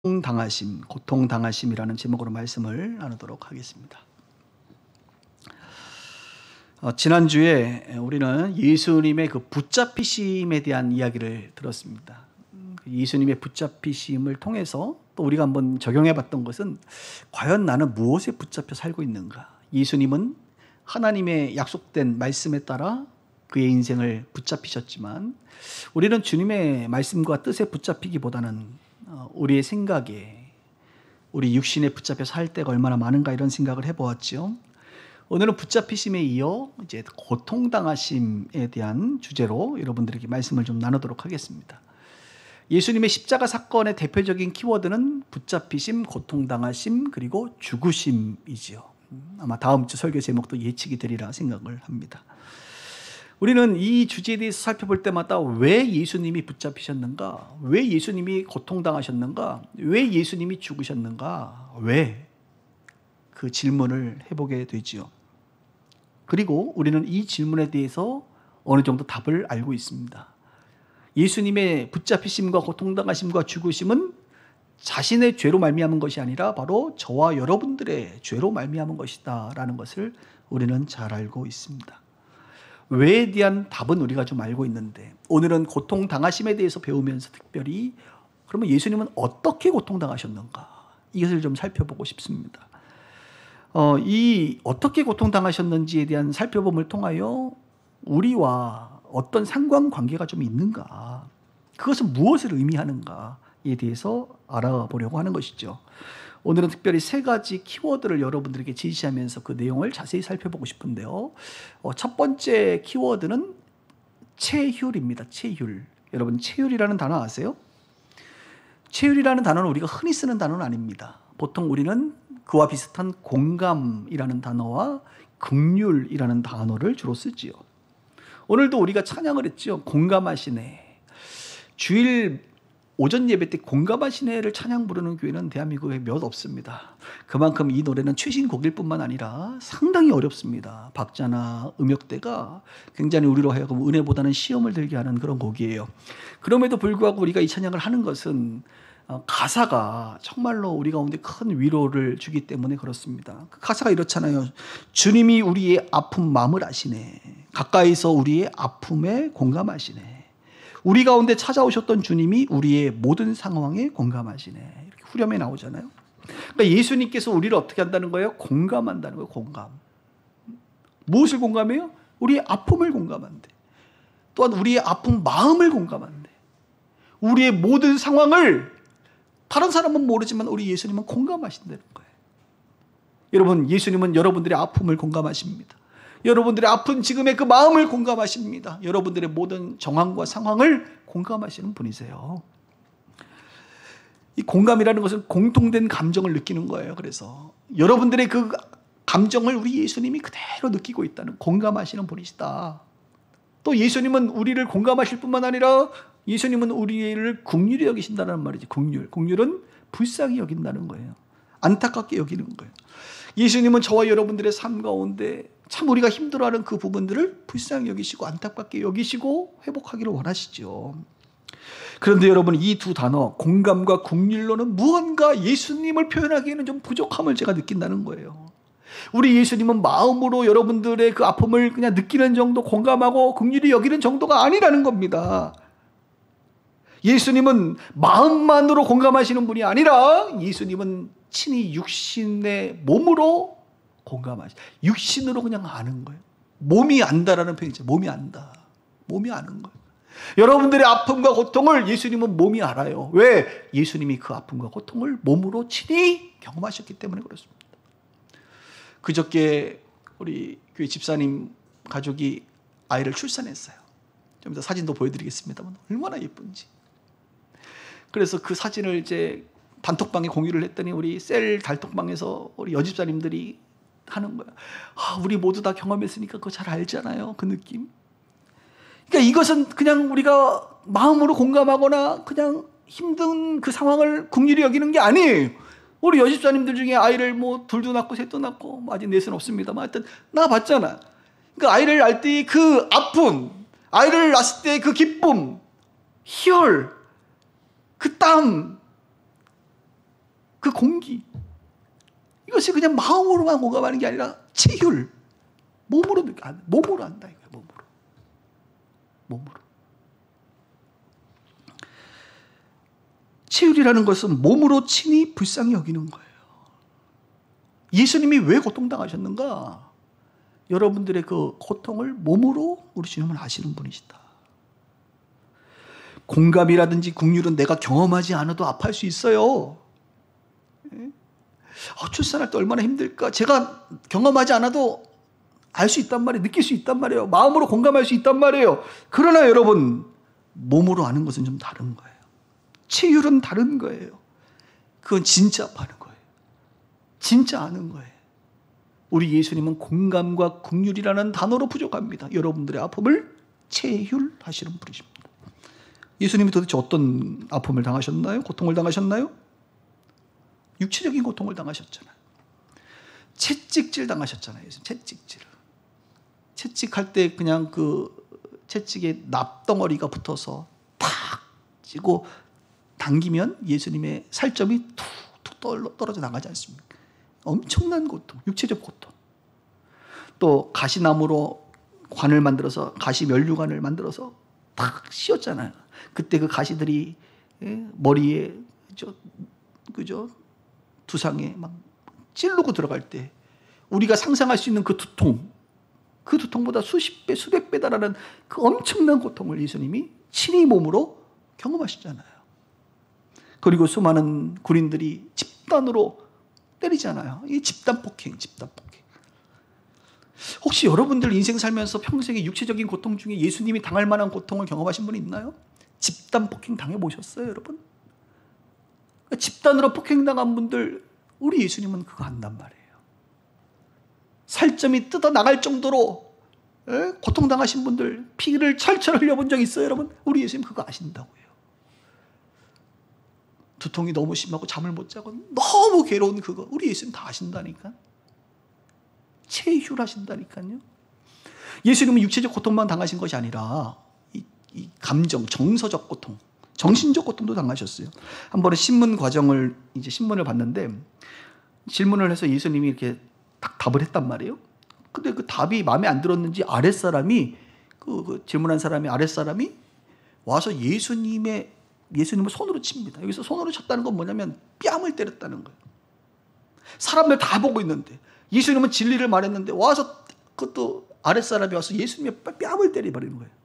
당하심, 고통당하심이라는 제목으로 말씀을 나누도록 하겠습니다. 지난주에 우리는 예수님의 그 붙잡히심에 대한 이야기를 들었습니다. 예수님의 붙잡히심을 통해서 또 우리가 한번 적용해 봤던 것은 과연 나는 무엇에 붙잡혀 살고 있는가? 예수님은 하나님의 약속된 말씀에 따라 그의 인생을 붙잡히셨지만 우리는 주님의 말씀과 뜻에 붙잡히기보다는 우리의 생각에, 우리 육신에 붙잡혀 살 때가 얼마나 많은가 이런 생각을 해보았죠. 오늘은 붙잡히심에 이어 이제 고통당하심에 대한 주제로 여러분들에게 말씀을 좀 나누도록 하겠습니다. 예수님의 십자가 사건의 대표적인 키워드는 붙잡히심, 고통당하심, 그리고 죽으심이지요. 아마 다음 주 설교 제목도 예측이 되리라 생각을 합니다. 우리는 이 주제에 대해서 살펴볼 때마다 왜 예수님이 붙잡히셨는가? 왜 예수님이 고통당하셨는가? 왜 예수님이 죽으셨는가? 왜? 그 질문을 해보게 되지요. 그리고 우리는 이 질문에 대해서 어느 정도 답을 알고 있습니다. 예수님의 붙잡히심과 고통당하심과 죽으심은 자신의 죄로 말미암은 것이 아니라 바로 저와 여러분들의 죄로 말미암은 것이다 라는 것을 우리는 잘 알고 있습니다. 왜에 대한 답은 우리가 좀 알고 있는데 오늘은 고통당하심에 대해서 배우면서 특별히 그러면 예수님은 어떻게 고통당하셨는가 이것을 좀 살펴보고 싶습니다. 이 어떻게 고통당하셨는지에 대한 살펴봄을 통하여 우리와 어떤 상관관계가 좀 있는가, 그것은 무엇을 의미하는가에 대해서 알아보려고 하는 것이죠. 오늘은 특별히 세 가지 키워드를 여러분들에게 제시하면서 그 내용을 자세히 살펴보고 싶은데요. 첫 번째 키워드는 체휼입니다. 체휼. 여러분 체휼이라는 단어 아세요? 체휼이라는 단어는 우리가 흔히 쓰는 단어는 아닙니다. 보통 우리는 그와 비슷한 공감이라는 단어와 긍휼이라는 단어를 주로 쓰지요. 오늘도 우리가 찬양을 했죠. 공감하시네. 주일 오전 예배 때 공감하시네를 찬양 부르는 교회는 대한민국에 몇 없습니다. 그만큼 이 노래는 최신 곡일 뿐만 아니라 상당히 어렵습니다. 박자나 음역대가 굉장히 우리로 하여금 은혜보다는 시험을 들게 하는 그런 곡이에요. 그럼에도 불구하고 우리가 이 찬양을 하는 것은 가사가 정말로 우리 가운데 큰 위로를 주기 때문에 그렇습니다. 그 가사가 이렇잖아요. 주님이 우리의 아픈 마음을 아시네. 가까이서 우리의 아픔에 공감하시네. 우리 가운데 찾아오셨던 주님이 우리의 모든 상황에 공감하시네. 이렇게 후렴에 나오잖아요. 그러니까 예수님께서 우리를 어떻게 한다는 거예요? 공감한다는 거예요. 공감. 무엇을 공감해요? 우리의 아픔을 공감한대. 또한 우리의 아픈 마음을 공감한대. 우리의 모든 상황을 다른 사람은 모르지만 우리 예수님은 공감하신다는 거예요. 여러분, 예수님은 여러분들의 아픔을 공감하십니다. 여러분들의 아픈 지금의 그 마음을 공감하십니다. 여러분들의 모든 정황과 상황을 공감하시는 분이세요. 이 공감이라는 것은 공통된 감정을 느끼는 거예요. 그래서 여러분들의 그 감정을 우리 예수님이 그대로 느끼고 있다는, 공감하시는 분이시다. 또 예수님은 우리를 공감하실 뿐만 아니라 예수님은 우리를 긍휼히 여기신다는 말이지. 긍휼. 긍휼은 불쌍히 여긴다는 거예요. 안타깝게 여기는 거예요. 예수님은 저와 여러분들의 삶 가운데 참 우리가 힘들어하는 그 부분들을 불쌍히 여기시고 안타깝게 여기시고 회복하기를 원하시죠. 그런데 여러분, 이 두 단어 공감과 긍휼로는 무언가 예수님을 표현하기에는 좀 부족함을 제가 느낀다는 거예요. 우리 예수님은 마음으로 여러분들의 그 아픔을 그냥 느끼는 정도, 공감하고 긍휼히 여기는 정도가 아니라는 겁니다. 예수님은 마음만으로 공감하시는 분이 아니라 예수님은 친히 육신의 몸으로 육신으로 그냥 아는 거예요. 몸이 안다라는 표현이죠. 몸이 안다. 몸이 아는 거예요. 여러분들의 아픔과 고통을 예수님은 몸이 알아요. 왜? 예수님이 그 아픔과 고통을 몸으로 친히 경험하셨기 때문에 그렇습니다. 그저께 우리 교회 집사님 가족이 아이를 출산했어요. 좀 이따 사진도 보여드리겠습니다만 얼마나 예쁜지. 그래서 그 사진을 이제 단톡방에 공유를 했더니 우리 셀 단톡방에서 우리 여집사님들이 하는 거야. 우리 모두 다 경험했으니까 그거 잘 알잖아요. 그 느낌. 그러니까 이것은 그냥 우리가 마음으로 공감하거나 그냥 힘든 그 상황을 긍휼히 여기는 게 아니에요. 우리 여집사님들 중에 아이를 뭐 둘도 낳고 셋도 낳고 아직 넷은 없습니다만 하여튼 낳아봤잖아. 그러니까 아이를 낳을 때 그 아픔, 아이를 낳았을 때 그 기쁨, 희열, 그 땀, 공기, 이것을 그냥 마음으로만 공감하는 게 아니라 체휼, 몸으로 한다 이거예요. 몸으로. 체휼이라는 것은 몸으로 친히 불쌍히 여기는 거예요. 예수님이 왜 고통당하셨는가? 여러분들의 그 고통을 몸으로 우리 주님은 아시는 분이시다. 공감이라든지 긍휼은 내가 경험하지 않아도 아파할 수 있어요. 출산할 때 얼마나 힘들까? 제가 경험하지 않아도 알 수 있단 말이에요. 느낄 수 있단 말이에요. 마음으로 공감할 수 있단 말이에요. 그러나 여러분, 몸으로 아는 것은 좀 다른 거예요. 체휼은 다른 거예요. 그건 진짜 아파하는 거예요. 진짜 아는 거예요. 우리 예수님은 공감과 긍휼이라는 단어로 부족합니다. 여러분들의 아픔을 체휼하시는 분이십니다. 예수님이 도대체 어떤 아픔을 당하셨나요? 고통을 당하셨나요? 육체적인 고통을 당하셨잖아요. 채찍질 당하셨잖아요. 채찍할 때 그냥 그 채찍에 납덩어리가 붙어서 탁 찌고 당기면 예수님의 살점이 툭툭 떨어져 나가지 않습니까? 엄청난 고통, 육체적 고통. 또 가시나무로 관을 만들어서, 가시 면류관을 만들어서 탁 씌웠잖아요. 그때 그 가시들이 머리에 그죠? 두상에 막 찌르고 들어갈 때 우리가 상상할 수 있는 그 두통보다 수십 배, 수백 배 달하는 그 엄청난 고통을 예수님이 친히 몸으로 경험하시잖아요. 그리고 수많은 군인들이 집단으로 때리잖아요. 이 집단 폭행. 혹시 여러분들 인생 살면서 평생에 육체적인 고통 중에 예수님이 당할 만한 고통을 경험하신 분이 있나요? 집단 폭행 당해보셨어요, 여러분? 집단으로 폭행당한 분들, 우리 예수님은 그거 안단 말이에요. 살점이 뜯어 나갈 정도로 고통당하신 분들, 피를 철철 흘려본 적 있어요, 여러분? 우리 예수님 그거 아신다고요. 두통이 너무 심하고 잠을 못 자고 너무 괴로운 그거, 우리 예수님 다 아신다니까. 체휼하신다니까요. 예수님은 육체적 고통만 당하신 것이 아니라 이 감정, 정서적 고통, 정신적 고통도 당하셨어요. 한 번에 신문을 봤는데 질문을 해서 예수님이 이렇게 딱 답을 했단 말이에요. 근데 그 답이 마음에 안 들었는지 아랫사람이 그 질문한 사람이 아랫사람이 와서 예수님을 손으로 칩니다. 여기서 손으로 쳤다는 건 뭐냐면 뺨을 때렸다는 거예요. 사람들 다 보고 있는데 예수님은 진리를 말했는데 와서 그것도 아랫사람이 와서 예수님의 뺨을 때려버리는 거예요.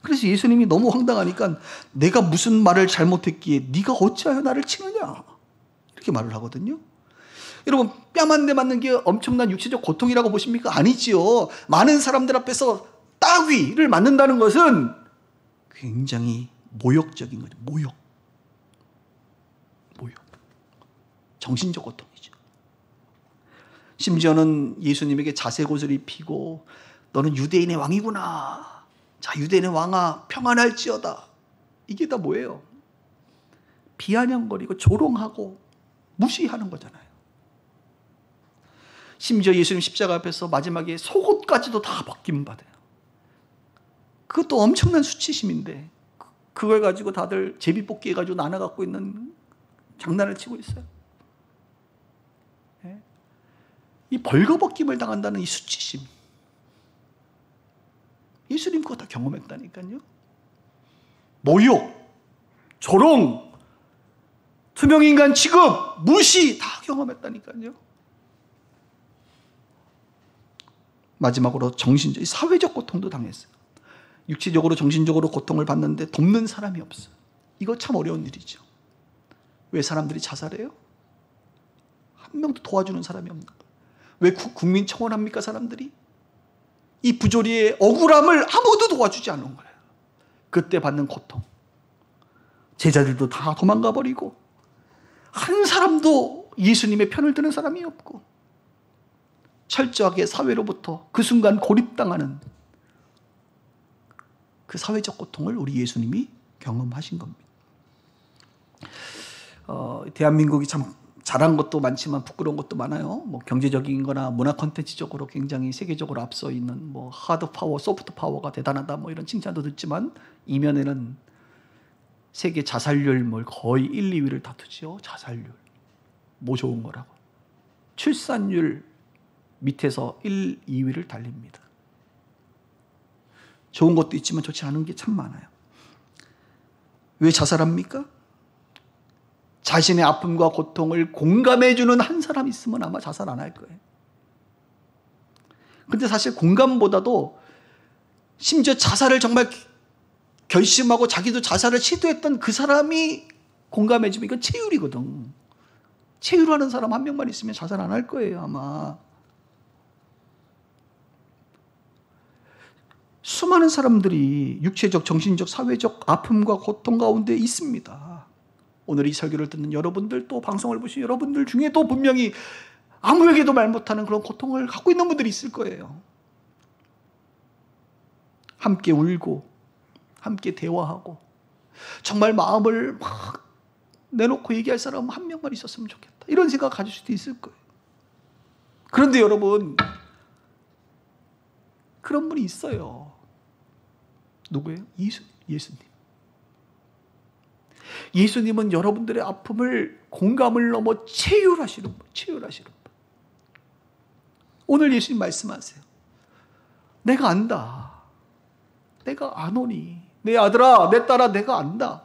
그래서 예수님이 너무 황당하니까 내가 무슨 말을 잘못했기에 네가 어찌하여 나를 치느냐 이렇게 말을 하거든요. 여러분, 뺨 한 대 맞는 게 엄청난 육체적 고통이라고 보십니까? 아니지요. 많은 사람들 앞에서 따귀를 맞는다는 것은 굉장히 모욕적인 거죠. 모욕. 정신적 고통이죠. 심지어는 예수님에게 자색옷을 입히고 너는 유대인의 왕이구나. 자, 유대인의 왕아 평안할지어다. 이게 다 뭐예요? 비아냥거리고 조롱하고 무시하는 거잖아요. 심지어 예수님 십자가 앞에서 마지막에 속옷까지도 다 벗김받아요. 그것도 엄청난 수치심인데 그걸 가지고 다들 제비뽑기 해가지고 나눠 갖고 있는 장난을 치고 있어요. 이 벌거벗김을 당한다는 이 수치심, 예수님 그거 다 경험했다니까요. 모욕, 조롱, 투명인간 취급, 무시 다 경험했다니까요. 마지막으로 사회적 고통도 당했어요. 육체적으로 정신적으로 고통을 받는데 돕는 사람이 없어요. 이거 참 어려운 일이죠. 왜 사람들이 자살해요? 한 명도 도와주는 사람이 없는 거예요. 왜 국민 청원합니까, 사람들이? 이 부조리의 억울함을 아무도 도와주지 않은 거예요. 그때 받는 고통. 제자들도 다 도망가 버리고 한 사람도 예수님의 편을 드는 사람이 없고 철저하게 사회로부터 그 순간 고립당하는 그 사회적 고통을 우리 예수님이 경험하신 겁니다. 대한민국이 참 잘한 것도 많지만 부끄러운 것도 많아요. 뭐 경제적인 거나 문화 콘텐츠적으로 굉장히 세계적으로 앞서 있는 뭐 하드 파워, 소프트 파워가 대단하다 뭐 이런 칭찬도 듣지만 이면에는 세계 자살률 뭐 거의 1, 2위를 다투죠. 자살률. 뭐 좋은 거라고. 출산율 밑에서 1, 2위를 달립니다. 좋은 것도 있지만 좋지 않은 게 참 많아요. 왜 자살합니까? 자신의 아픔과 고통을 공감해주는 한 사람 있으면 아마 자살 안 할 거예요. 근데 사실 공감보다도 심지어 자살을 정말 결심하고 자기도 자살을 시도했던 그 사람이 공감해주면 이건 체휼이거든. 체휼하는 사람 한 명만 있으면 자살 안 할 거예요, 아마. 수많은 사람들이 육체적, 정신적, 사회적 아픔과 고통 가운데 있습니다. 오늘 이 설교를 듣는 여러분들, 또 방송을 보신 여러분들 중에도 분명히 아무에게도 말 못하는 그런 고통을 갖고 있는 분들이 있을 거예요. 함께 울고 함께 대화하고 정말 마음을 막 내놓고 얘기할 사람 한 명만 있었으면 좋겠다, 이런 생각 가질 수도 있을 거예요. 그런데 여러분, 그런 분이 있어요. 누구예요? 예수님. 예수님은 여러분들의 아픔을 공감을 넘어 체휼하시는 분, 체휼하시는 분. 오늘 예수님 말씀하세요. 내가 안다. 내가 아노니. 내 아들아, 내 딸아, 내가 안다.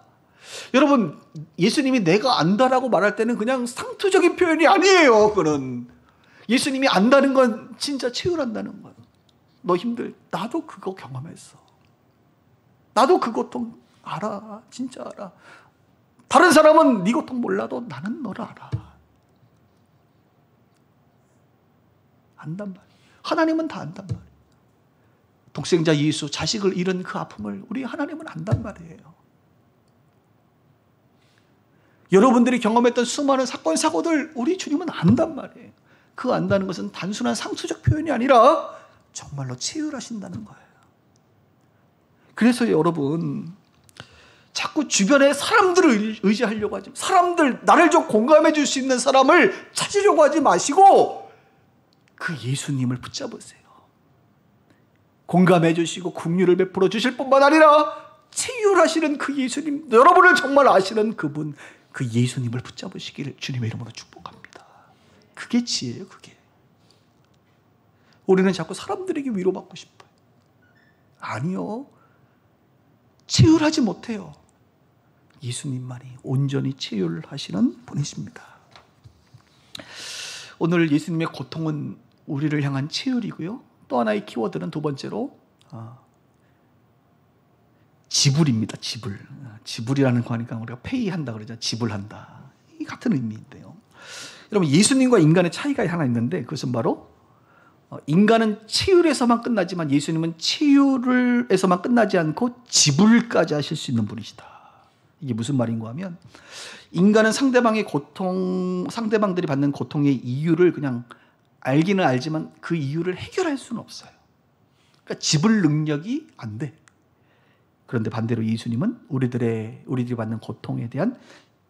여러분, 예수님이 내가 안다라고 말할 때는 그냥 상투적인 표현이 아니에요. 그거는 예수님이 안다는 건 진짜 체휼한다는 거예요. 너 힘들, 나도 그거 경험했어. 나도 그 고통 알아. 진짜 알아. 다른 사람은 네 고통 몰라도 나는 너를 알아. 안단 말이에요. 하나님은 다 안단 말이에요. 독생자 예수, 자식을 잃은 그 아픔을 우리 하나님은 안단 말이에요. 여러분들이 경험했던 수많은 사건, 사고들 우리 주님은 안단 말이에요. 그 안다는 것은 단순한 상투적 표현이 아니라 정말로 체휼하신다는 거예요. 그래서 여러분, 자꾸 주변에 사람들을 의지하려고 하지, 사람들, 나를 좀 공감해 줄 수 있는 사람을 찾으려고 하지 마시고 그 예수님을 붙잡으세요. 공감해 주시고 긍휼을 베풀어 주실 뿐만 아니라 체휼하시는 그 예수님, 여러분을 정말 아시는 그분, 그 예수님을 붙잡으시기를 주님의 이름으로 축복합니다. 그게 지혜예요, 그게. 우리는 자꾸 사람들에게 위로받고 싶어요. 아니요. 체휼하지 못해요. 예수님만이 온전히 체휼하시는 분이십니다. 오늘 예수님의 고통은 우리를 향한 체휼이고요. 또 하나의 키워드는 두 번째로 지불입니다. 지불. 지불이라는 거니까 우리가 페이한다 그러죠. 지불한다. 이 같은 의미인데요. 여러분, 예수님과 인간의 차이가 하나 있는데 그것은 바로 인간은 체휼에서만 끝나지만 예수님은 체휼에서만 끝나지 않고 지불까지 하실 수 있는 분이시다. 이게 무슨 말인가 하면, 인간은 상대방의 고통, 상대방들이 받는 고통의 이유를 그냥 알기는 알지만 그 이유를 해결할 수는 없어요. 그러니까 지불 능력이 안 돼. 그런데 반대로 예수님은 우리들이 받는 고통에 대한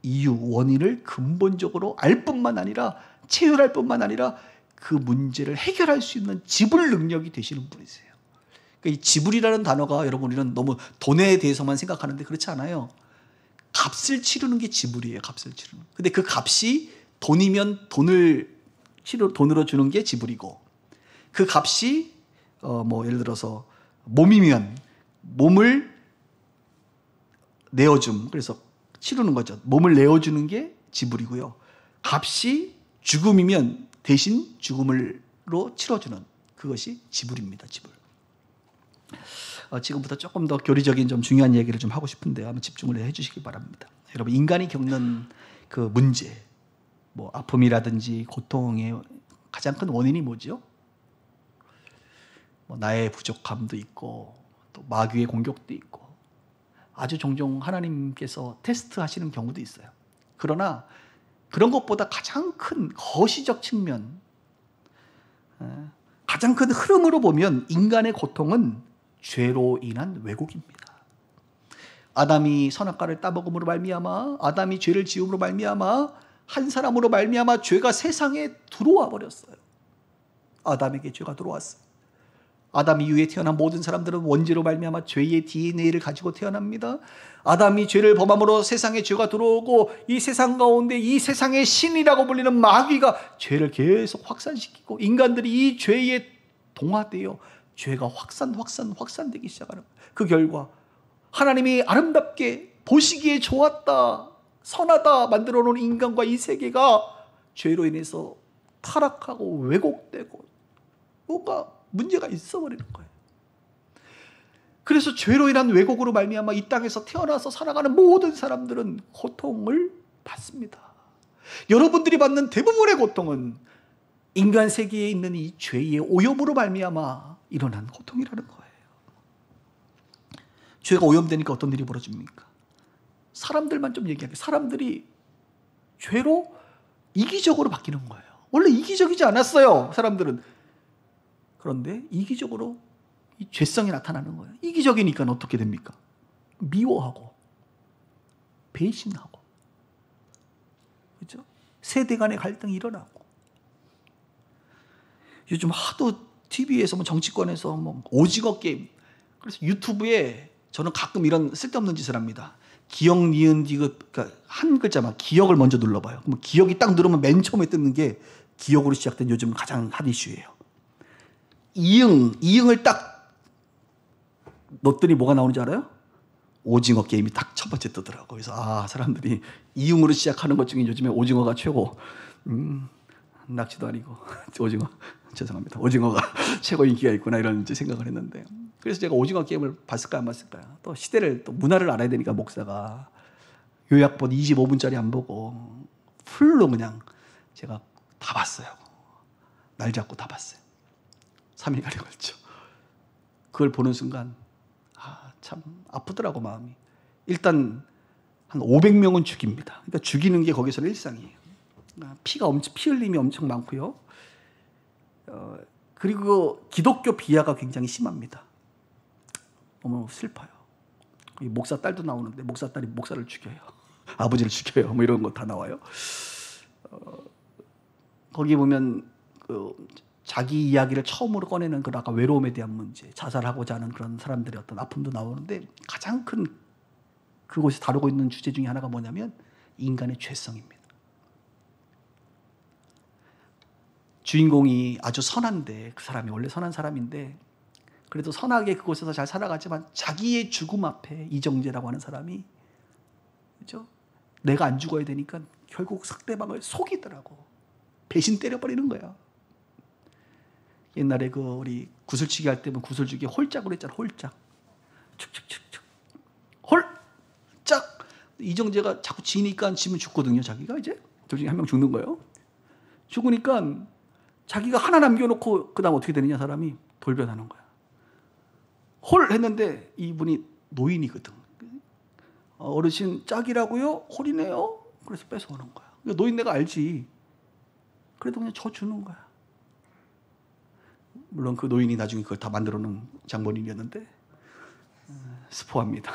이유, 원인을 근본적으로 알 뿐만 아니라, 체휼할 뿐만 아니라 그 문제를 해결할 수 있는 지불 능력이 되시는 분이세요. 그러니까 이 지불이라는 단어가 여러분, 우리는 너무 돈에 대해서만 생각하는데 그렇지 않아요. 값을 치르는 게 지불이에요. 값을 치르는. 근데 그 값이 돈이면 돈으로 주는 게 지불이고, 그 값이 예를 들어서 몸이면 몸을 내어줌, 그래서 치르는 거죠. 몸을 내어주는 게 지불이고요. 값이 죽음이면 대신 죽음으로 치러주는, 그것이 지불입니다. 지불. 지금부터 조금 더 교리적인 좀 중요한 얘기를 좀 하고 싶은데 한번 집중을 해주시기 바랍니다. 여러분, 인간이 겪는 그 문제, 아픔이라든지 고통의 가장 큰 원인이 뭐죠? 나의 부족함도 있고 또 마귀의 공격도 있고 아주 종종 하나님께서 테스트하시는 경우도 있어요. 그러나 그런 것보다 가장 큰 거시적 측면, 가장 큰 흐름으로 보면 인간의 고통은 죄로 인한 왜곡입니다. 아담이 선악과를 따먹음으로 말미암아, 아담이 죄를 지음으로 말미암아, 한 사람으로 말미암아 죄가 세상에 들어와 버렸어요. 아담에게 죄가 들어왔어요. 아담 이후에 태어난 모든 사람들은 원죄로 말미암아 죄의 DNA를 가지고 태어납니다. 아담이 죄를 범함으로 세상에 죄가 들어오고 이 세상 가운데 이 세상의 신이라고 불리는 마귀가 죄를 계속 확산시키고 인간들이 이 죄에 동화되어 죄가 확산되기 시작하는 거예요. 그 결과 하나님이 아름답게 보시기에 좋았다, 선하다 만들어 놓은 인간과 이 세계가 죄로 인해서 타락하고 왜곡되고 뭔가 문제가 있어버리는 거예요. 그래서 죄로 인한 왜곡으로 말미암아 이 땅에서 태어나서 살아가는 모든 사람들은 고통을 받습니다. 여러분들이 받는 대부분의 고통은 인간 세계에 있는 이 죄의 오염으로 말미암아 일어난 고통이라는 거예요. 죄가 오염되니까 어떤 일이 벌어집니까? 사람들만 좀 얘기할게요. 사람들이 죄로 이기적으로 바뀌는 거예요. 원래 이기적이지 않았어요, 사람들은. 그런데 이기적으로 이 죄성이 나타나는 거예요. 이기적이니까 어떻게 됩니까? 미워하고 배신하고, 그렇죠? 세대 간의 갈등이 일어나고. 요즘 하도 TV에서 뭐 정치권에서 뭐 오징어 게임, 그래서 유튜브에 저는 가끔 이런 쓸데없는 짓을 합니다. 기억, 니은, 디귿, 그러니까 한 글자만 기억을 먼저 눌러봐요. 그럼 기억이 딱 누르면 맨 처음에 뜨는 게 기억으로 시작된 요즘 가장 핫 이슈예요. 이응을 딱 넣었더니 뭐가 나오는지 알아요? 오징어 게임이 딱 첫 번째 뜨더라고요. 그래서 사람들이 이응으로 시작하는 것 중에 요즘에 오징어가 최고. 낚시도 아니고 오징어, 죄송합니다. 오징어가 최고 인기가 있구나 이런 생각을 했는데, 그래서 제가 오징어 게임을 봤을까요, 안 봤을까요? 또 시대를, 또 문화를 알아야 되니까 목사가 요약본 25분짜리 안 보고 풀로 그냥 제가 다 봤어요. 날 잡고 다 봤어요. 3일간에 걸쳐. 그걸 보는 순간 참 아프더라고, 마음이. 일단 한 500명은 죽입니다. 그러니까 죽이는 게 거기서는 일상이에요. 피 흘림이 엄청 많고요. 그리고 기독교 비하가 굉장히 심합니다. 너무 슬퍼요. 목사 딸도 나오는데 목사 딸이 목사를 죽여요. 아버지를 죽여요. 뭐 이런 거 다 나와요. 거기 보면 자기 이야기를 처음으로 꺼내는 아까 외로움에 대한 문제, 자살하고자 하는 그런 사람들의 어떤 아픔도 나오는데, 가장 큰 그곳이 다루고 있는 주제 중에 하나가 뭐냐면 인간의 죄성입니다. 주인공이 아주 선한데, 그 사람이 원래 선한 사람인데 그래도 선하게 그곳에서 잘 살아가지만 자기의 죽음 앞에 이정재라고 하는 사람이, 그죠? 내가 안 죽어야 되니까 결국 상대방을 속이더라고. 배신 때려버리는 거야. 옛날에 우리 구슬치기 할 때면 구슬주기 홀짝으로 했잖아. 홀짝. 축축축축. 홀짝. 이정재가 자꾸 지니까 지면 죽거든요. 자기가 이제 둘 중에 한 명 죽는 거예요. 죽으니까 자기가 하나 남겨놓고 그 다음 어떻게 되느냐, 사람이 돌변하는 거야. 홀 했는데 이분이 노인이거든. 어르신 짝이라고요? 홀이네요. 그래서 뺏어오는 거야. 노인네가 알지. 그래도 그냥 저 주는 거야. 물론 그 노인이 나중에 그걸 다 만들어 놓은 장본인이었는데, 스포합니다.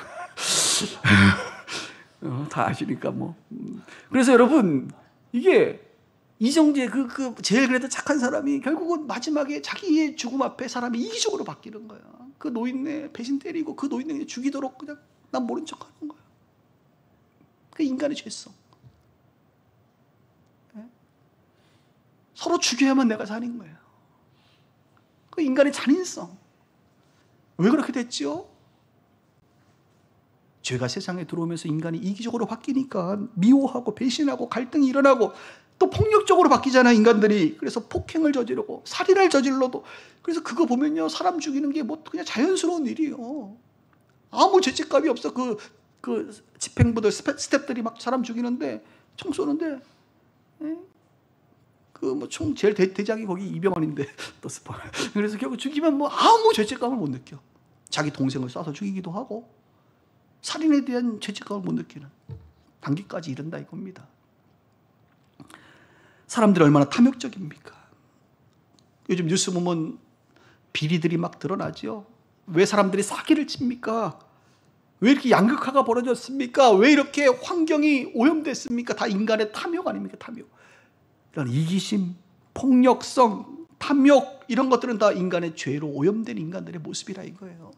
다 아시니까 뭐. 그래서 여러분, 이게 이정재 제일 그래도 착한 사람이 결국은 마지막에 자기의 죽음 앞에 사람이 이기적으로 바뀌는 거야. 그 노인네 배신 때리고 그 노인네 죽이도록 그냥 난 모른 척하는 거야. 그 인간의 죄성. 서로 죽여야만 내가 사는 거예요. 그 인간의 잔인성. 왜 그렇게 됐지요? 죄가 세상에 들어오면서 인간이 이기적으로 바뀌니까 미워하고 배신하고 갈등이 일어나고 또 폭력적으로 바뀌잖아요, 인간들이. 그래서 폭행을 저지르고 살인을 저질러도. 그래서 그거 보면요, 사람 죽이는 게 뭐 그냥 자연스러운 일이에요. 아무 죄책감이 없어. 그 집행부들 스텝들이 막 사람 죽이는데, 총 쏘는데, 총 제일 대장이 거기 이병헌인데 또 스포. 그래서 결국 죽이면 뭐 아무 죄책감을 못 느껴. 자기 동생을 쏴서 죽이기도 하고 살인에 대한 죄책감을 못 느끼는 단계까지 이른다 이겁니다. 사람들이 얼마나 탐욕적입니까? 요즘 뉴스 보면 비리들이 막 드러나죠. 왜 사람들이 사기를 칩니까? 왜 이렇게 양극화가 벌어졌습니까? 왜 이렇게 환경이 오염됐습니까? 다 인간의 탐욕 아닙니까? 탐욕. 이런 이기심, 폭력성, 탐욕 이런 것들은 다 인간의 죄로 오염된 인간들의 모습이라 이거예요.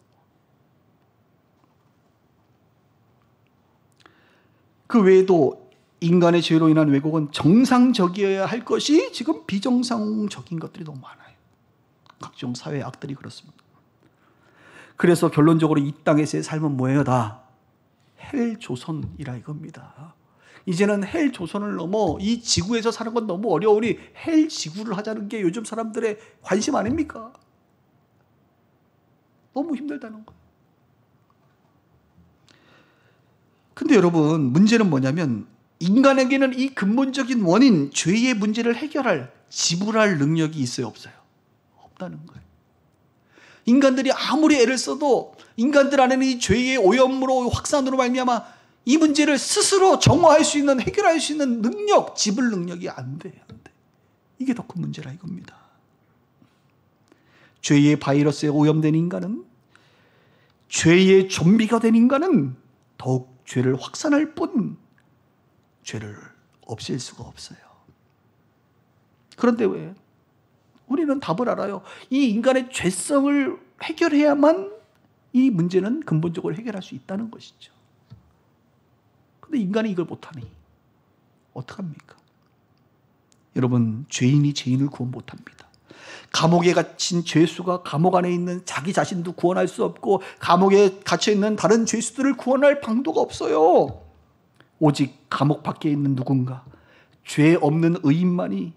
그 외에도 인간의 죄로 인한 왜곡은 정상적이어야 할 것이 지금 비정상적인 것들이 너무 많아요. 각종 사회 악들이 그렇습니다. 그래서 결론적으로 이 땅에서의 삶은 뭐예요? 다 헬조선이라 이겁니다. 이제는 헬조선을 넘어 이 지구에서 사는 건 너무 어려우니 헬지구를 하자는 게 요즘 사람들의 관심 아닙니까? 너무 힘들다는 거예요. 근데 여러분, 문제는 뭐냐면 인간에게는 이 근본적인 원인, 죄의 문제를 해결할, 지불할 능력이 있어요, 없어요? 없다는 거예요. 인간들이 아무리 애를 써도 인간들 안에는 이 죄의 오염으로 확산으로 말미암아 이 문제를 스스로 정화할 수 있는, 해결할 수 있는 능력, 지불 능력이 안 돼. 이게 더 큰 문제라 이겁니다. 죄의 바이러스에 오염된 인간은, 죄의 좀비가 된 인간은 더욱 죄를 확산할 뿐 죄를 없앨 수가 없어요. 그런데 왜? 우리는 답을 알아요. 이 인간의 죄성을 해결해야만 이 문제는 근본적으로 해결할 수 있다는 것이죠. 근데 인간이 이걸 못하니 어떡합니까? 여러분, 죄인이 죄인을 구원 못합니다. 감옥에 갇힌 죄수가 감옥 안에 있는 자기 자신도 구원할 수 없고 감옥에 갇혀있는 다른 죄수들을 구원할 방도가 없어요. 오직 감옥 밖에 있는 누군가, 죄 없는 의인만이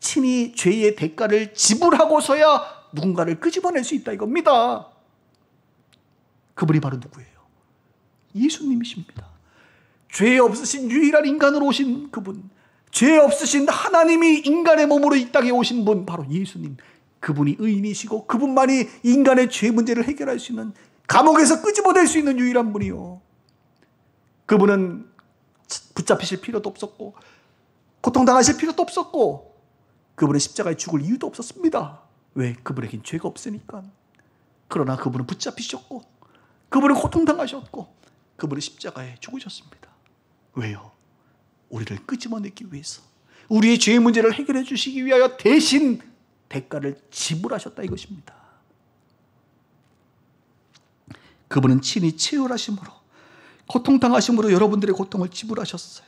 친히 죄의 대가를 지불하고서야 누군가를 끄집어낼 수 있다 이겁니다. 그분이 바로 누구예요? 예수님이십니다. 죄 없으신 유일한 인간으로 오신 그분, 죄 없으신 하나님이 인간의 몸으로 이 땅에 오신 분, 바로 예수님. 그분이 의인이시고 그분만이 인간의 죄 문제를 해결할 수 있는, 감옥에서 끄집어낼 수 있는 유일한 분이요. 그분은 붙잡히실 필요도 없었고 고통당하실 필요도 없었고 그분은 십자가에 죽을 이유도 없었습니다. 왜? 그분에겐 죄가 없으니까. 그러나 그분은 붙잡히셨고 그분은 고통당하셨고 그분은 십자가에 죽으셨습니다. 왜요? 우리를 끄집어내기 위해서, 우리의 죄의 문제를 해결해 주시기 위하여 대신 대가를 지불하셨다 이것입니다. 그분은 친히 치유하심으로, 고통당하심으로 여러분들의 고통을 지불하셨어요.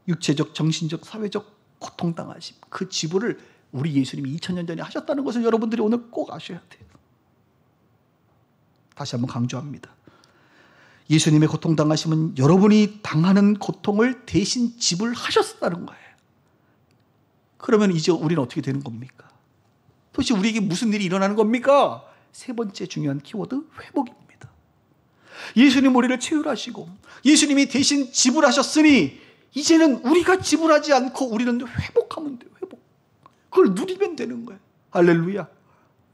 육체적, 정신적, 사회적 고통당하심, 그 지불을 우리 예수님이 2000년 전에 하셨다는 것을 여러분들이 오늘 꼭 아셔야 돼요. 다시 한번 강조합니다. 예수님의 고통당하심은 여러분이 당하는 고통을 대신 지불하셨다는 거예요. 그러면 이제 우리는 어떻게 되는 겁니까? 도대체 우리에게 무슨 일이 일어나는 겁니까? 세 번째 중요한 키워드, 회복입니다. 예수님 우리를 치유하시고 예수님이 대신 지불하셨으니 이제는 우리가 지불하지 않고 우리는 회복하면 돼요. 회복. 그걸 누리면 되는 거예요. 할렐루야.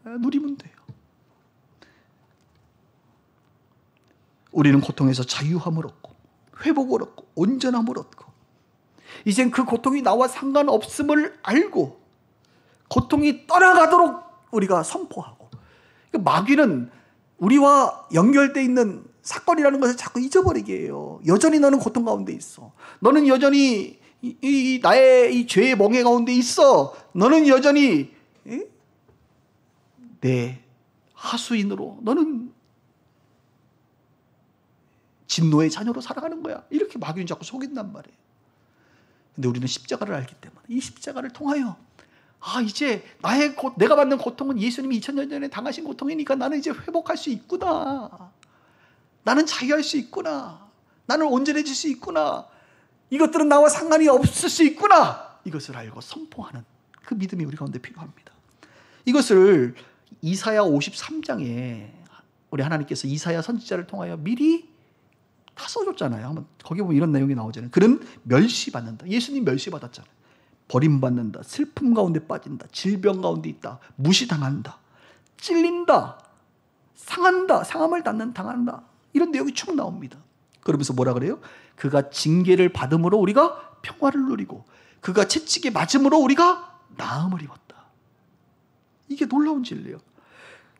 누리면 돼요. 우리는 고통에서 자유함을 얻고 회복을 얻고 온전함을 얻고 이젠 그 고통이 나와 상관없음을 알고 고통이 떠나가도록 우리가 선포하고, 마귀는 우리와 연결되어 있는 사건이라는 것을 자꾸 잊어버리게 해요. 여전히 너는 고통 가운데 있어. 너는 여전히 나의 이 죄의 멍에 가운데 있어. 너는 여전히 내 하수인으로, 너는 진노의 자녀로 살아가는 거야. 이렇게 마귀는 자꾸 속인단 말이에요. 근데 우리는 십자가를 알기 때문에 이 십자가를 통하여 이제 내가 받는 고통은 예수님이 2000년 전에 당하신 고통이니까 나는 이제 회복할 수 있구나. 나는 자유할 수 있구나. 나는 온전해질 수 있구나. 이것들은 나와 상관이 없을 수 있구나. 이것을 알고 선포하는 그 믿음이 우리 가운데 필요합니다. 이것을 이사야 53장에 우리 하나님께서 이사야 선지자를 통하여 미리 다 써줬잖아요. 거기 보면 이런 내용이 나오잖아요. 그는 멸시받는다. 예수님 멸시받았잖아요. 버림받는다. 슬픔 가운데 빠진다. 질병 가운데 있다. 무시당한다. 찔린다. 상한다. 상함을 당한다. 이런 내용이 쭉 나옵니다. 그러면서 뭐라 그래요? 그가 징계를 받음으로 우리가 평화를 누리고 그가 채찍에 맞음으로 우리가 나음을 입었다. 이게 놀라운 진리예요.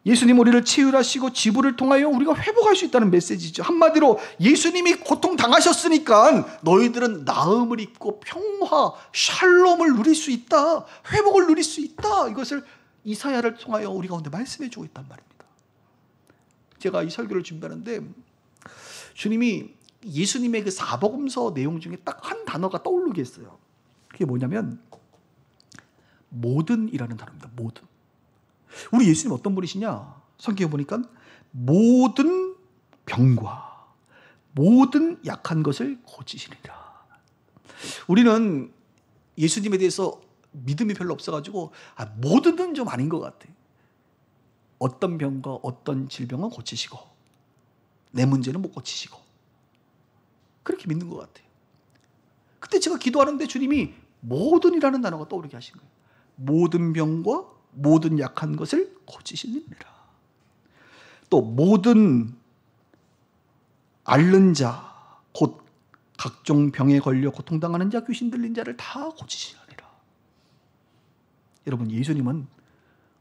예수님 우리를 치유하시고 지부를 통하여 우리가 회복할 수 있다는 메시지죠. 한마디로 예수님이 고통당하셨으니까 너희들은 나음을 입고 평화, 샬롬을 누릴 수 있다. 회복을 누릴 수 있다. 이것을 이사야를 통하여 우리 가운데 말씀해 주고 있단 말입니다. 제가 이 설교를 준비하는데 주님이 예수님의 그 사복음서 내용 중에 딱 한 단어가 떠오르게 했어요. 그게 뭐냐면 모든이라는 단어입니다. 모든. 우리 예수님 어떤 분이시냐? 성경에 보니까 모든 병과 모든 약한 것을 고치시리라. 우리는 예수님에 대해서 믿음이 별로 없어가지고 모든은 좀 아닌 것 같아. 어떤 병과 어떤 질병은 고치시고 내 문제는 못 고치시고 그렇게 믿는 것 같아요. 그때 제가 기도하는데 주님이 모든이라는 단어가 떠오르게 하신 거예요. 모든 병과 모든 약한 것을 고치시느니라. 또 모든 앓는 자, 곧 각종 병에 걸려 고통당하는 자, 귀신 들린 자를 다 고치시느니라. 여러분, 예수님은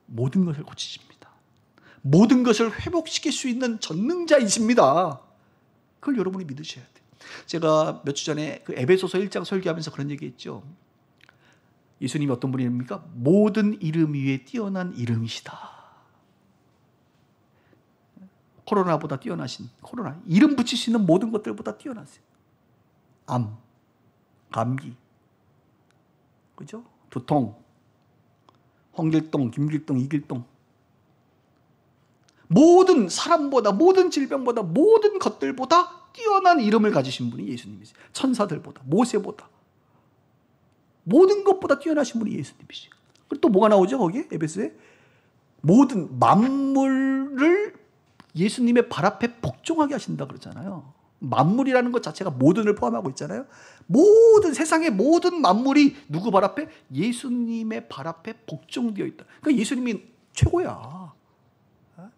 모든 것을 고치십니다. 모든 것을 회복시킬 수 있는 전능자이십니다. 그걸 여러분이 믿으셔야 돼요. 제가 몇 주 전에 그 에베소서 1장 설교하면서 그런 얘기했죠. 예수님이 어떤 분입니까? 모든 이름 위에 뛰어난 이름이시다. 코로나보다 뛰어나신, 코로나 이름 붙일 수 있는 모든 것들보다 뛰어나세요. 암, 감기, 그죠? 두통, 홍길동, 김길동, 이길동, 모든 사람보다, 모든 질병보다, 모든 것들보다 뛰어난 이름을 가지신 분이 예수님이세요. 천사들보다, 모세보다, 모든 것보다 뛰어나신 분이 예수님이시죠. 그리고 또 뭐가 나오죠? 거기에 에베소에 모든 만물을 예수님의 발 앞에 복종하게 하신다 그러잖아요. 만물이라는 것 자체가 모든을 포함하고 있잖아요. 모든 세상의 모든 만물이 누구 발 앞에? 예수님의 발 앞에 복종되어 있다. 그러니까 예수님이 최고야.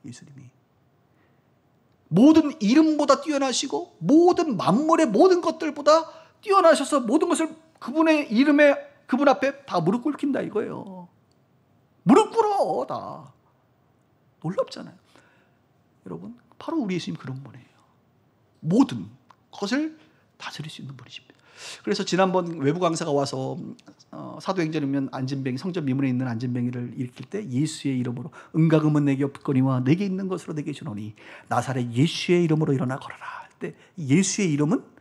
예수님이 모든 이름보다 뛰어나시고 모든 만물의 모든 것들보다 뛰어나셔서 모든 것을 그분의 이름에, 그분 앞에 다 무릎 꿇긴다 이거예요. 무릎 꿇어 다. 놀랍잖아요. 여러분, 바로 우리 예수님 그런 분이에요. 모든 것을 다스릴 수 있는 분이십니다. 그래서 지난번 외부 강사가 와서 사도행전에 보면 안진뱅이, 성전 미문에 있는 안진뱅이를 일으킬 때 예수의 이름으로 은가금은 내게 없거니와 내게 있는 것으로 내게 주노니 나사렛 예수의 이름으로 일어나 걸어라 할 때 예수의 이름은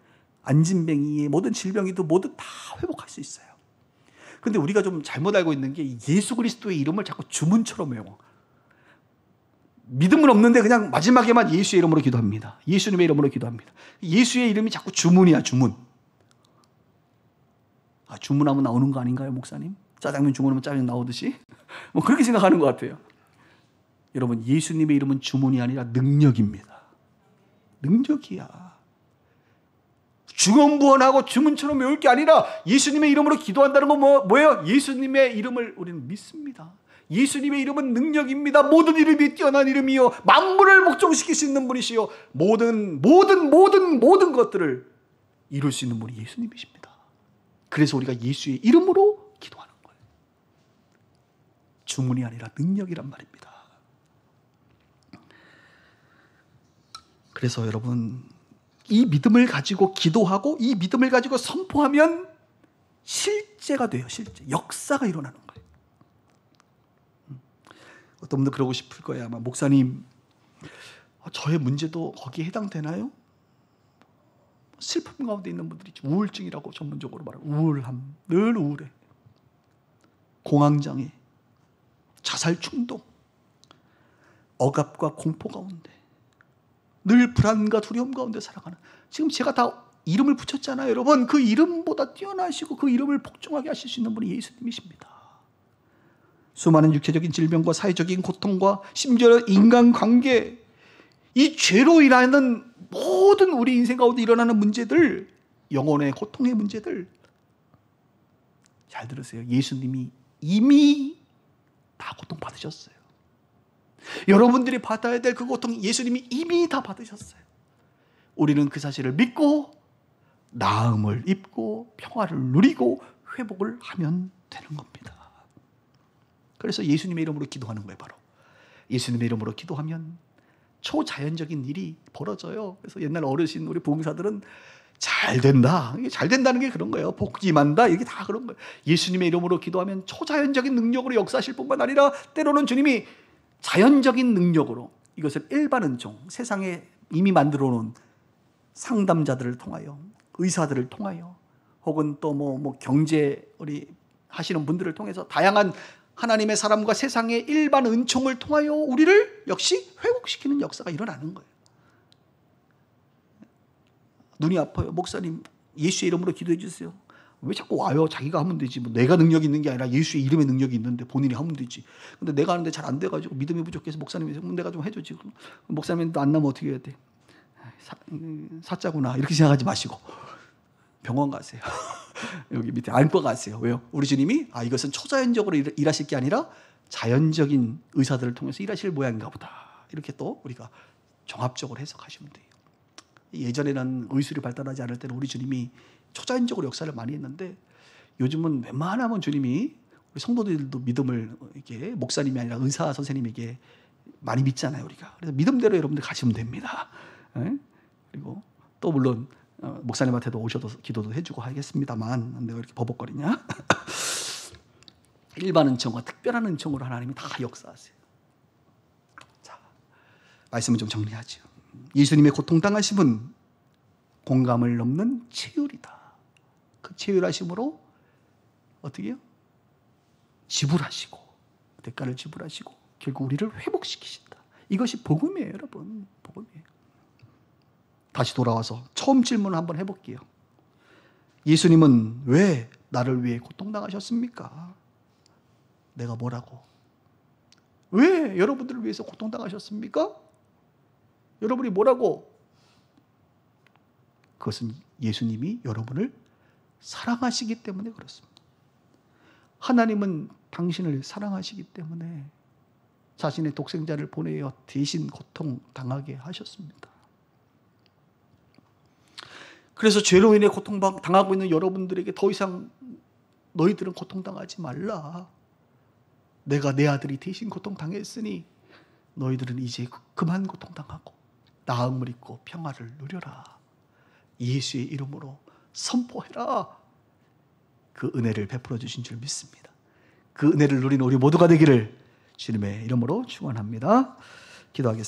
안진뱅이의 모든 질병이도 모두 다 회복할 수 있어요. 그런데 우리가 좀 잘못 알고 있는 게 예수 그리스도의 이름을 자꾸 주문처럼 외워. 믿음은 없는데 그냥 마지막에만 예수의 이름으로 기도합니다. 예수님의 이름으로 기도합니다. 예수의 이름이 자꾸 주문이야, 주문. 주문하면 나오는 거 아닌가요, 목사님? 짜장면 주문하면 짜장면 나오듯이? 뭐 그렇게 생각하는 것 같아요. 여러분, 예수님의 이름은 주문이 아니라 능력입니다. 능력이야. 중언부언하고 주문처럼 외울 게 아니라 예수님의 이름으로 기도한다는 건 뭐예요? 예수님의 이름을 우리는 믿습니다. 예수님의 이름은 능력입니다. 모든 이름이 뛰어난 이름이요 만물을 복종시킬 수 있는 분이시요 모든 것들을 이룰 수 있는 분이 예수님이십니다. 그래서 우리가 예수의 이름으로 기도하는 거예요. 주문이 아니라 능력이란 말입니다. 그래서 여러분, 이 믿음을 가지고 기도하고 이 믿음을 가지고 선포하면 실제가 돼요. 실제. 역사가 일어나는 거예요. 어떤 분들 그러고 싶을 거예요. 아마 목사님, 저의 문제도 거기에 해당되나요? 슬픔 가운데 있는 분들이 있죠. 우울증이라고 전문적으로 말해요. 우울함, 늘 우울해. 공황장애, 자살 충동, 억압과 공포 가운데 늘 불안과 두려움 가운데 살아가는, 지금 제가 다 이름을 붙였잖아요. 여러분, 그 이름보다 뛰어나시고 그 이름을 복종하게 하실 수 있는 분이 예수님이십니다. 수많은 육체적인 질병과 사회적인 고통과 심지어 인간관계, 이 죄로 인하는 모든 우리 인생 가운데 일어나는 문제들, 영혼의 고통의 문제들, 잘 들으세요. 예수님이 이미 다 고통받으셨어요. 여러분들이 받아야 될 그 고통 예수님이 이미 다 받으셨어요. 우리는 그 사실을 믿고 나음을 입고 평화를 누리고 회복을 하면 되는 겁니다. 그래서 예수님의 이름으로 기도하는 거예요. 바로 예수님의 이름으로 기도하면 초자연적인 일이 벌어져요. 그래서 옛날 어르신 우리 보험사들은 잘 된다. 이게 잘 된다는 게 그런 거예요. 복이 임한다. 이게 다 그런 거예요. 예수님의 이름으로 기도하면 초자연적인 능력으로 역사하실 뿐만 아니라 때로는 주님이 자연적인 능력으로 이것을 일반 은총, 세상에 이미 만들어 놓은 상담자들을 통하여, 의사들을 통하여, 혹은 또 뭐 경제 우리 하시는 분들을 통해서 다양한 하나님의 사람과 세상의 일반 은총을 통하여 우리를 역시 회복시키는 역사가 일어나는 거예요. 눈이 아파요. 목사님 예수의 이름으로 기도해 주세요. 왜 자꾸 와요? 자기가 하면 되지. 뭐 내가 능력이 있는 게 아니라 예수의 이름에 능력이 있는데 본인이 하면 되지. 근데 내가 하는데 잘 안 돼가지고 믿음이 부족해서 목사님이 내가 좀 해주지. 목사님도 안 나면 어떻게 해야 돼? 사자구나 이렇게 생각하지 마시고 병원 가세요. 여기 밑에 안과 가세요. 왜요? 우리 주님이 이것은 초자연적으로 일하실 게 아니라 자연적인 의사들을 통해서 일하실 모양인가 보다. 이렇게 또 우리가 종합적으로 해석하시면 돼요. 예전에는 의술이 발달하지 않을 때는 우리 주님이 초자연적으로 역사를 많이 했는데 요즘은 웬만하면 주님이 우리 성도들도 믿음을 이렇게 목사님이 아니라 의사 선생님에게 많이 믿잖아요, 우리가. 그래서 믿음대로 여러분들 가시면 됩니다. 그리고 또 물론 목사님한테도 오셔도 기도도 해주고 하겠습니다만 내가 이렇게 버벅거리냐? 일반 은총과 특별한 은총으로 하나님이 다 역사하세요. 자, 말씀을 좀 정리하죠. 예수님의 고통당하심은 공감을 넘는 치유이다. 그 치유하심으로 어떻게 해요? 지불하시고 대가를 지불하시고 결국 우리를 회복시키신다. 이것이 복음이에요, 여러분. 복음이에요. 다시 돌아와서 처음 질문을 한번 해볼게요. 예수님은 왜 나를 위해 고통당하셨습니까? 내가 뭐라고? 왜 여러분들을 위해서 고통당하셨습니까? 여러분이 뭐라고? 그것은 예수님이 여러분을 사랑하시기 때문에 그렇습니다. 하나님은 당신을 사랑하시기 때문에 자신의 독생자를 보내어 대신 고통당하게 하셨습니다. 그래서 죄로 인해 고통당하고 있는 여러분들에게 더 이상 너희들은 고통당하지 말라. 내가 내 아들이 대신 고통당했으니 너희들은 이제 그만 고통당하고 나음을 입고 평화를 누려라. 예수의 이름으로 선포해라. 그 은혜를 베풀어 주신 줄 믿습니다. 그 은혜를 누리는 우리 모두가 되기를 주님의 이름으로 축원합니다. 기도하겠습니다.